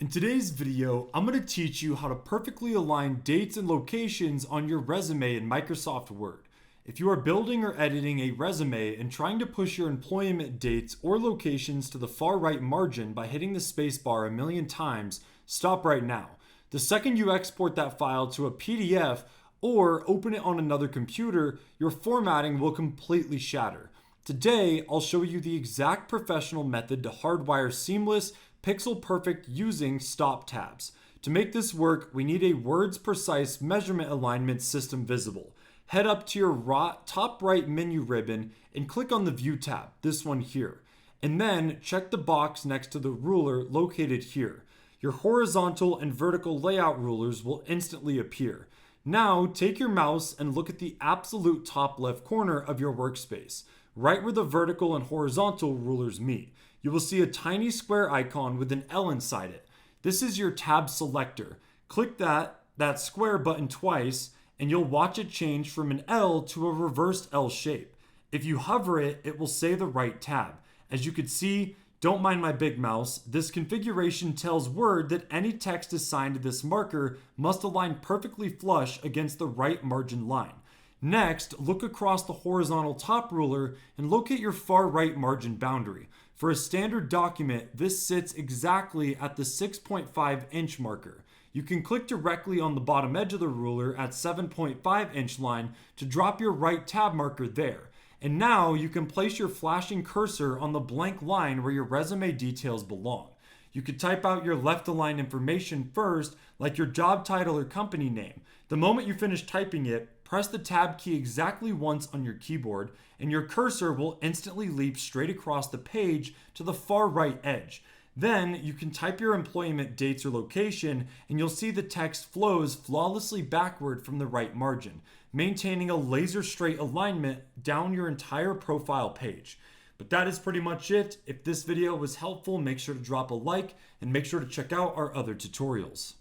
In today's video, I'm going to teach you how to perfectly align dates and locations on your resume in Microsoft Word. If you are building or editing a resume and trying to push your employment dates or locations to the far right margin by hitting the spacebar a million times, stop right now. The second you export that file to a PDF or open it on another computer, your formatting will completely shatter. Today, I'll show you the exact professional method to hardwire seamless, pixel perfect using stop tabs. To make this work, we need a words precise measurement alignment system visible. Head up to your top right menu ribbon and click on the View tab, this one here. And then check the box next to the ruler located here. Your horizontal and vertical layout rulers will instantly appear. Now, take your mouse and look at the absolute top left corner of your workspace, right where the vertical and horizontal rulers meet. You will see a tiny square icon with an L inside it. This is your tab selector. Click that square button twice and you'll watch it change from an L to a reversed L shape. If you hover it, it will say the right tab. As you can see, don't mind my big mouse, this configuration tells Word that any text assigned to this marker must align perfectly flush against the right margin line. Next, look across the horizontal top ruler and locate your far right margin boundary. For a standard document, this sits exactly at the 6.5 inch marker. You can click directly on the bottom edge of the ruler at 7.5 inch line to drop your right tab marker there. And now you can place your flashing cursor on the blank line where your resume details belong. You could type out your left-aligned information first, like your job title or company name. The moment you finish typing it, press the tab key exactly once on your keyboard, and your cursor will instantly leap straight across the page to the far right edge. Then you can type your employment dates or location, and you'll see the text flows flawlessly backward from the right margin, maintaining a laser straight alignment down your entire profile page. But that is pretty much it. If this video was helpful, make sure to drop a like and make sure to check out our other tutorials.